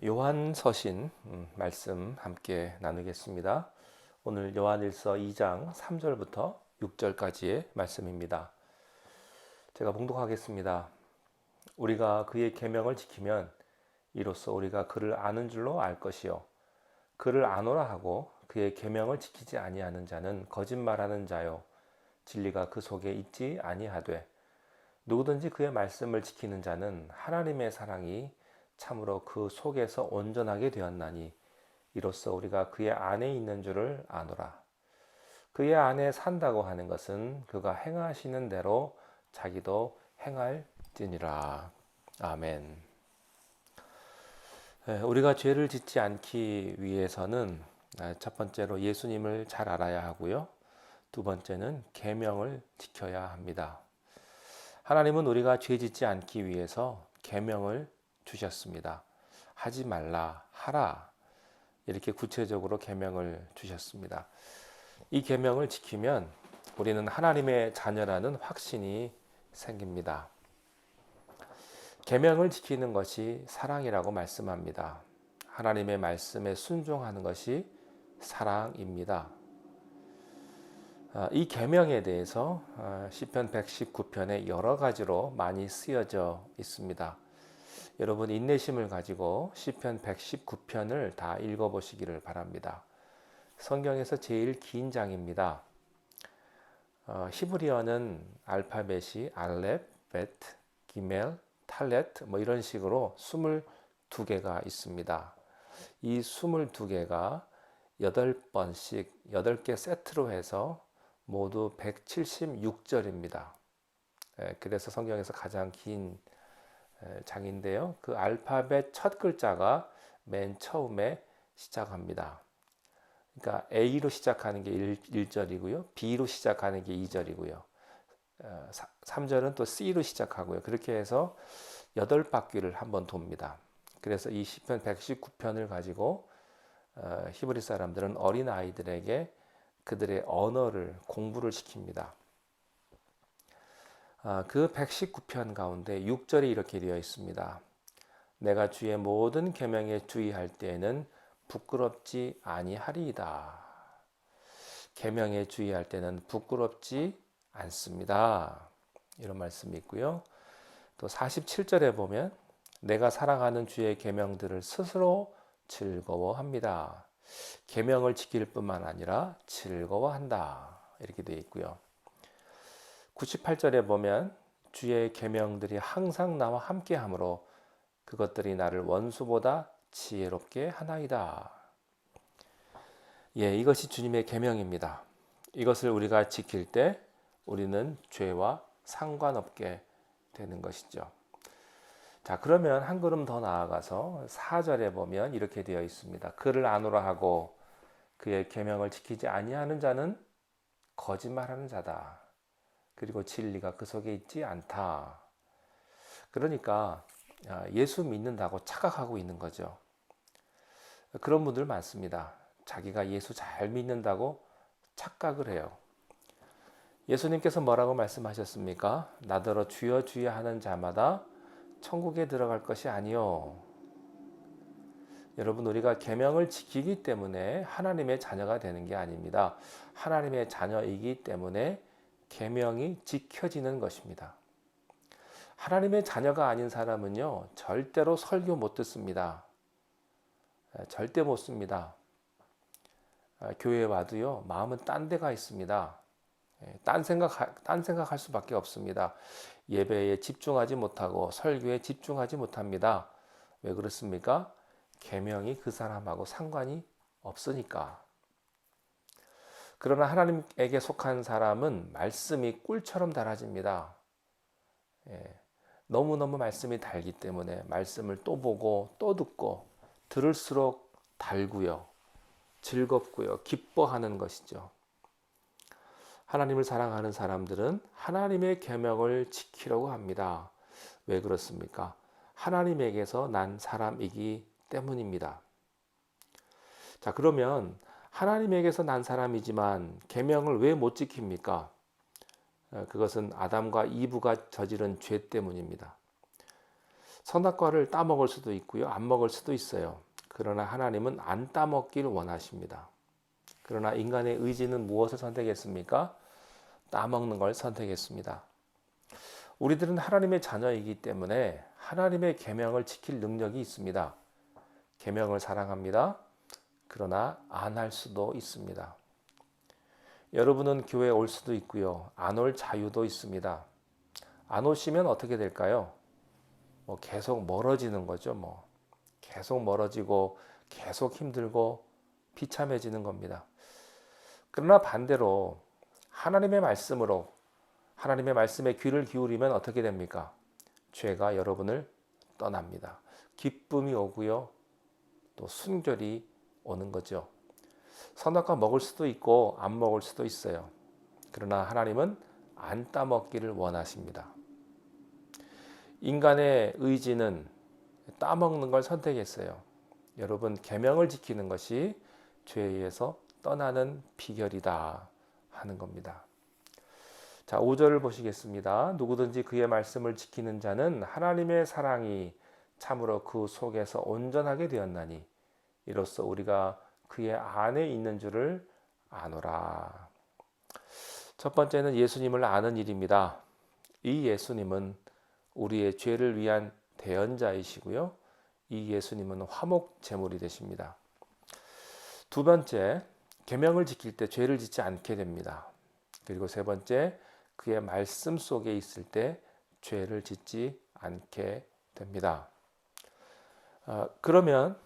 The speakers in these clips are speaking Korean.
요한서신 말씀 함께 나누겠습니다. 오늘 요한일서 2장 3절부터 6절까지의 말씀입니다. 제가 봉독하겠습니다. 우리가 그의 계명을 지키면 이로써 우리가 그를 아는 줄로 알 것이요 그를 아노라 하고 그의 계명을 지키지 아니하는 자는 거짓말하는 자요 진리가 그 속에 있지 아니하되 누구든지 그의 말씀을 지키는 자는 하나님의 사랑이 참으로 그 속에서 온전하게 되었나니 이로써 우리가 그의 안에 있는 줄을 아노라. 그의 안에 산다고 하는 것은 그가 행하시는 대로 자기도 행할지니라. 아멘. 우리가 죄를 짓지 않기 위해서는 첫 번째로 예수님을 잘 알아야 하고요. 두 번째는 계명을 지켜야 합니다. 하나님은 우리가 죄 짓지 않기 위해서 계명을 주셨습니다. 하지 말라, 하라. 이렇게 구체적으로 계명을 주셨습니다. 이 계명을 지키면 우리는 하나님의 자녀라는 확신이 생깁니다. 계명을 지키는 것이 사랑이라고 말씀합니다. 하나님의 말씀에 순종하는 것이 사랑입니다. 이 계명에 대해서 시편 119편에 여러 가지로 많이 쓰여져 있습니다. 여러분 인내심을 가지고 시편 119편을 다 읽어보시기를 바랍니다. 성경에서 제일 긴 장입니다. 히브리어는 알파벳이 알렙, 베트, 기멜, 탈렛 이런 식으로 22개가 있습니다. 이 22개가 8번씩 8개 세트로 해서 모두 176절입니다. 그래서 성경에서 가장 긴 장인데요. 그 알파벳 첫 글자가 맨 처음에 시작합니다. 그러니까 A로 시작하는 게 1절이고요. B로 시작하는 게 2절이고요. 3절은 또 C로 시작하고요. 그렇게 해서 8바퀴를 한번 돕니다. 그래서 이 시편 119편을 가지고 히브리 사람들은 어린 아이들에게 그들의 언어를 공부를 시킵니다. 그 119편 가운데 6절이 이렇게 되어 있습니다. 내가 주의 모든 계명에 주의할 때에는 부끄럽지 아니하리이다. 계명에 주의할 때는 부끄럽지 않습니다. 이런 말씀이 있고요. 또 47절에 보면 내가 사랑하는 주의 계명들을 스스로 즐거워합니다. 계명을 지킬 뿐만 아니라 즐거워한다. 이렇게 되어 있고요. 98절에 보면 주의 계명들이 항상 나와 함께하므로 그것들이 나를 원수보다 지혜롭게 하나이다. 이것이 주님의 계명입니다. 이것을 우리가 지킬 때 우리는 죄와 상관없게 되는 것이죠. 자, 그러면 한 걸음 더 나아가서 4절에 보면 이렇게 되어 있습니다. 그를 아노라 하고 그의 계명을 지키지 아니하는 자는 거짓말하는 자다. 그리고 진리가 그 속에 있지 않다. 그러니까 예수 믿는다고 착각하고 있는 거죠. 그런 분들 많습니다. 자기가 예수 잘 믿는다고 착각을 해요. 예수님께서 뭐라고 말씀하셨습니까? 나더러 주여 주여 하는 자마다 천국에 들어갈 것이 아니요. 여러분 우리가 계명을 지키기 때문에 하나님의 자녀가 되는 게 아닙니다. 하나님의 자녀이기 때문에 계명이 지켜지는 것입니다. 하나님의 자녀가 아닌 사람은요 절대로 설교 못 듣습니다. 절대 못 씁니다. 교회에 와도요 마음은 딴 데가 있습니다. 딴 생각할 수밖에 없습니다. 예배에 집중하지 못하고 설교에 집중하지 못합니다. 왜 그렇습니까? 계명이 그 사람하고 상관이 없으니까. 그러나 하나님에게 속한 사람은 말씀이 꿀처럼 달아집니다. 너무너무 말씀이 달기 때문에 말씀을 또 보고 또 듣고 들을수록 달고요. 즐겁고요. 기뻐하는 것이죠. 하나님을 사랑하는 사람들은 하나님의 계명을 지키려고 합니다. 왜 그렇습니까? 하나님에게서 난 사람이기 때문입니다. 자, 그러면 하나님에게서 난 사람이지만 계명을 왜 못 지킵니까? 그것은 아담과 이브가 저지른 죄 때문입니다. 선악과를 따먹을 수도 있고요. 안 먹을 수도 있어요. 그러나 하나님은 안 따먹기를 원하십니다. 그러나 인간의 의지는 무엇을 선택했습니까? 따먹는 걸 선택했습니다. 우리들은 하나님의 자녀이기 때문에 하나님의 계명을 지킬 능력이 있습니다. 계명을 사랑합니다. 그러나 안 할 수도 있습니다. 여러분은 교회에 올 수도 있고요. 안 올 자유도 있습니다. 안 오시면 어떻게 될까요? 계속 멀어지는 거죠. 계속 멀어지고 계속 힘들고 비참해지는 겁니다. 그러나 반대로 하나님의 말씀으로 하나님의 말씀에 귀를 기울이면 어떻게 됩니까? 죄가 여러분을 떠납니다. 기쁨이 오고요. 또 순결이 오는 거죠. 선악과 먹을 수도 있고 안 먹을 수도 있어요. 그러나 하나님은 안 따먹기를 원하십니다. 인간의 의지는 따먹는 걸 선택했어요. 여러분, 계명을 지키는 것이 죄에 의해서 떠나는 비결이다 하는 겁니다. 자, 5절을 보시겠습니다. 누구든지 그의 말씀을 지키는 자는 하나님의 사랑이 참으로 그 속에서 온전하게 되었나니 이로써 우리가 그의 안에 있는 줄을 아노라. 첫 번째는 예수님을 아는 일입니다. 이 예수님은 우리의 죄를 위한 대언자이시고요. 이 예수님은 화목 제물이 되십니다. 두 번째, 계명을 지킬 때 죄를 짓지 않게 됩니다. 그리고 세 번째, 그의 말씀 속에 있을 때 죄를 짓지 않게 됩니다. 그러면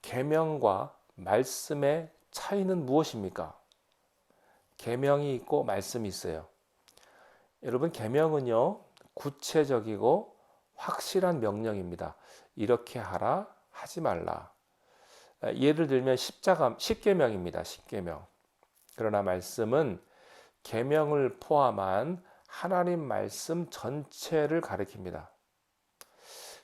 계명과 말씀의 차이는 무엇입니까? 계명이 있고 말씀이 있어요. 여러분, 계명은요, 구체적이고 확실한 명령입니다. 이렇게 하라, 하지 말라. 예를 들면 십계명입니다. 십계명. 그러나 말씀은 계명을 포함한 하나님 말씀 전체를 가리킵니다.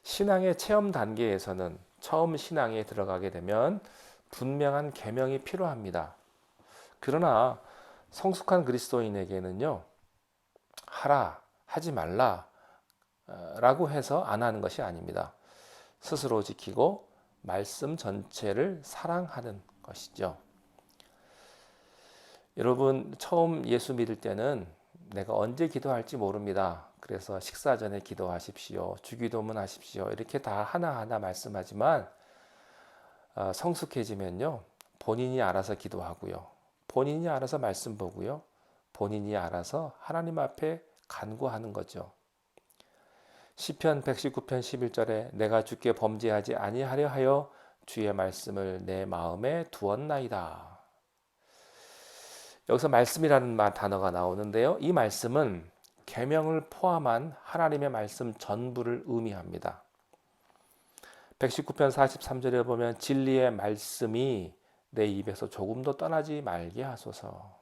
신앙의 체험 단계에서는 처음 신앙에 들어가게 되면 분명한 계명이 필요합니다. 그러나 성숙한 그리스도인에게는요, 하라, 하지 말라 라고 해서 안 하는 것이 아닙니다. 스스로 지키고 말씀 전체를 사랑하는 것이죠. 여러분, 처음 예수 믿을 때는 내가 언제 기도할지 모릅니다. 그래서 식사 전에 기도하십시오. 주기도문 하십시오. 이렇게 다 하나하나 말씀하지만 성숙해지면요, 본인이 알아서 기도하고요. 본인이 알아서 말씀 보고요. 본인이 알아서 하나님 앞에 간구하는 거죠. 시편 119편 11절에 내가 주께 범죄하지 아니하려 하여 주의 말씀을 내 마음에 두었나이다. 여기서 말씀이라는 단어가 나오는데요. 이 말씀은 계명을 포함한 하나님의 말씀 전부를 의미합니다. 119편 43절에 보면 진리의 말씀이 내 입에서 조금도 떠나지 말게 하소서.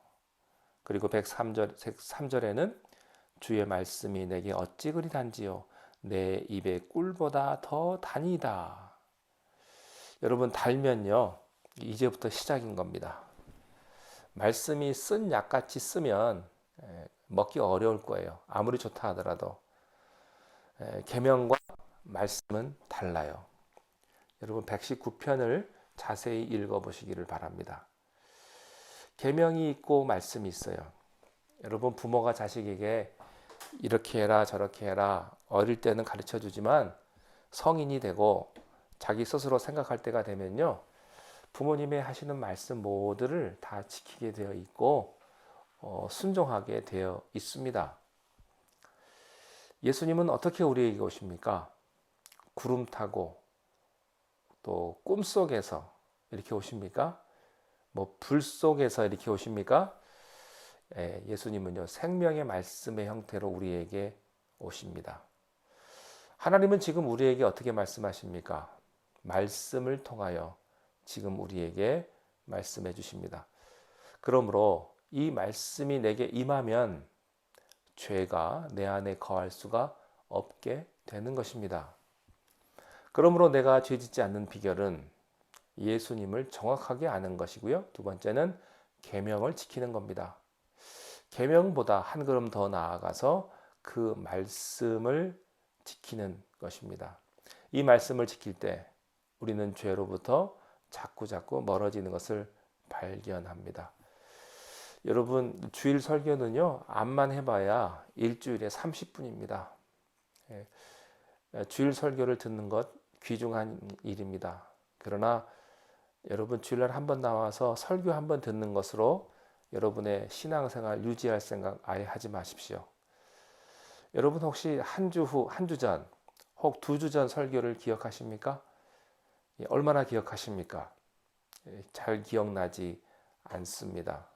그리고 103절에는 주의 말씀이 내게 어찌 그리 단지요 내 입의 꿀보다 더 다니다. 여러분, 달면요, 이제부터 시작인 겁니다. 말씀이 쓴 약같이 쓰면 먹기 어려울 거예요. 아무리 좋다 하더라도. 계명과 말씀은 달라요. 여러분, 119편을 자세히 읽어보시기를 바랍니다. 계명이 있고 말씀이 있어요. 여러분, 부모가 자식에게 이렇게 해라 저렇게 해라 어릴 때는 가르쳐 주지만 성인이 되고 자기 스스로 생각할 때가 되면요, 부모님의 하시는 말씀 모두를 다 지키게 되어 있고 순종하게 되어 있습니다. 예수님은 어떻게 우리에게 오십니까? 구름 타고 또 꿈속에서 이렇게 오십니까? 불 속에서 이렇게 오십니까? 예수님은요, 생명의 말씀의 형태로 우리에게 오십니다. 하나님은 지금 우리에게 어떻게 말씀하십니까? 말씀을 통하여 지금 우리에게 말씀해 주십니다. 그러므로 이 말씀이 내게 임하면 죄가 내 안에 거할 수가 없게 되는 것입니다. 그러므로 내가 죄짓지 않는 비결은 예수님을 정확하게 아는 것이고요. 두 번째는 계명을 지키는 겁니다. 계명보다 한 걸음 더 나아가서 그 말씀을 지키는 것입니다. 이 말씀을 지킬 때 우리는 죄로부터 자꾸 멀어지는 것을 발견합니다. 여러분, 주일 설교는요, 암만 해봐야 일주일에 30분입니다. 주일 설교를 듣는 것 귀중한 일입니다. 그러나 여러분, 주일날 한번 나와서 설교 한번 듣는 것으로 여러분의 신앙생활 유지할 생각 아예 하지 마십시오. 여러분, 혹시 한 주 전, 혹 2주 전 설교를 기억하십니까? 얼마나 기억하십니까? 잘 기억나지 않습니다.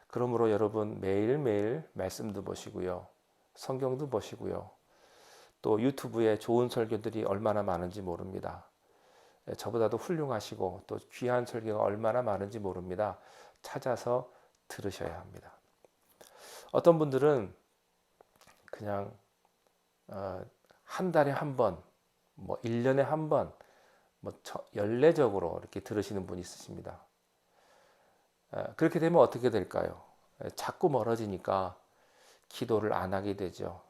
그러므로 여러분, 매일매일 말씀도 보시고요. 성경도 보시고요. 또 유튜브에 좋은 설교들이 얼마나 많은지 모릅니다. 저보다도 훌륭하시고 또 귀한 설교가 얼마나 많은지 모릅니다. 찾아서 들으셔야 합니다. 어떤 분들은 그냥 한 달에 한 번, 뭐 1년에 한 번, 뭐 연례적으로 이렇게 들으시는 분이 있으십니다. 그렇게 되면 어떻게 될까요? 자꾸 멀어지니까 기도를 안 하게 되죠.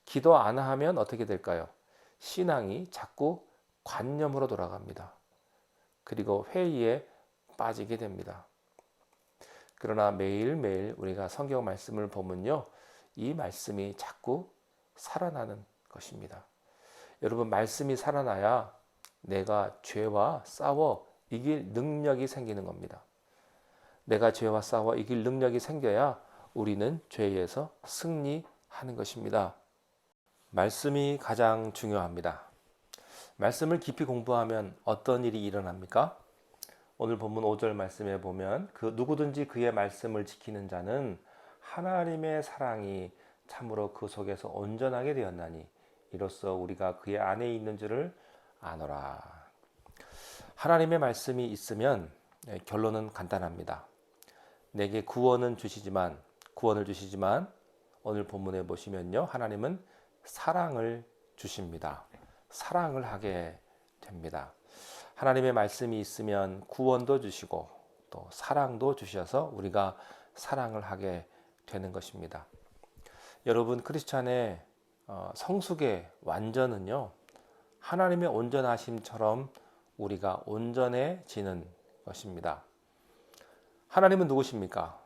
기도 안 하면 어떻게 될까요? 신앙이 자꾸 관념으로 돌아갑니다. 그리고 회의에 빠지게 됩니다. 그러나 매일매일 우리가 성경 말씀을 보면요, 이 말씀이 자꾸 살아나는 것입니다. 여러분, 말씀이 살아나야 내가 죄와 싸워 이길 능력이 생기는 겁니다. 내가 죄와 싸워 이길 능력이 생겨야 우리는 죄에서 승리하는 것입니다. 말씀이 가장 중요합니다. 말씀을 깊이 공부하면 어떤 일이 일어납니까? 오늘 본문 5절 말씀에 보면 누구든지 그의 말씀을 지키는 자는 하나님의 사랑이 참으로 그 속에서 온전하게 되었나니 이로써 우리가 그의 안에 있는 줄을 아노라. 하나님의 말씀이 있으면 결론은 간단합니다. 내게 구원을 주시지만 오늘 본문에 보시면요, 하나님은 사랑을 주십니다. 사랑을 하게 됩니다. 하나님의 말씀이 있으면 구원도 주시고 또 사랑도 주셔서 우리가 사랑을 하게 되는 것입니다. 여러분, 크리스찬의 성숙의 완전은요, 하나님의 온전하심처럼 우리가 온전해지는 것입니다. 하나님은 누구십니까?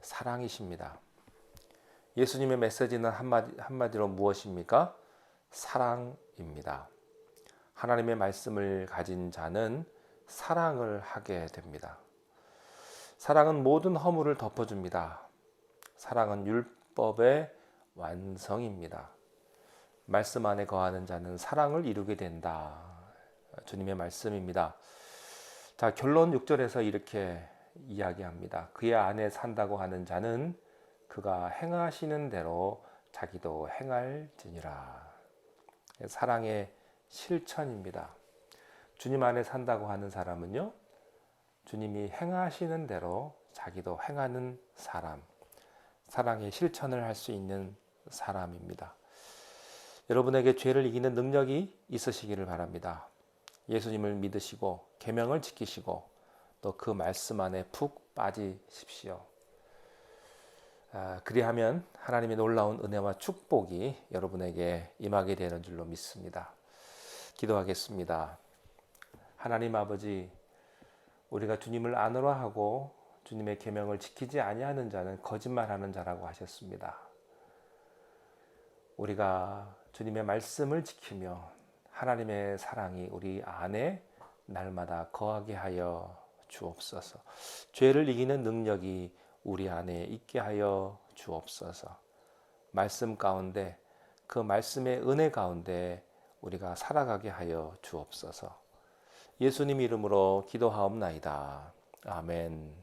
사랑이십니다. 예수님의 메시지는 한마디로 무엇입니까? 사랑입니다. 하나님의 말씀을 가진 자는 사랑을 하게 됩니다. 사랑은 모든 허물을 덮어줍니다. 사랑은 율법의 완성입니다. 말씀 안에 거하는 자는 사랑을 이루게 된다. 주님의 말씀입니다. 자, 결론 6절에서 이렇게 이야기합니다. 그의 안에 산다고 하는 자는 그가 행하시는 대로 자기도 행할지니라. 사랑의 실천입니다. 주님 안에 산다고 하는 사람은요, 주님이 행하시는 대로 자기도 행하는 사람, 사랑의 실천을 할 수 있는 사람입니다. 여러분에게 죄를 이기는 능력이 있으시기를 바랍니다. 예수님을 믿으시고 계명을 지키시고 또 그 말씀 안에 푹 빠지십시오. 그리하면 하나님의 놀라운 은혜와 축복이 여러분에게 임하게 되는 줄로 믿습니다. 기도하겠습니다. 하나님 아버지, 우리가 주님을 안으로 하고 주님의 계명을 지키지 아니하는 자는 거짓말하는 자라고 하셨습니다. 우리가 주님의 말씀을 지키며 하나님의 사랑이 우리 안에 날마다 거하게 하여 주옵소서. 죄를 이기는 능력이 우리 안에 있게 하여 주옵소서. 말씀 가운데, 그 말씀의 은혜 가운데 우리가 살아가게 하여 주옵소서. 예수님 이름으로 기도하옵나이다. 아멘.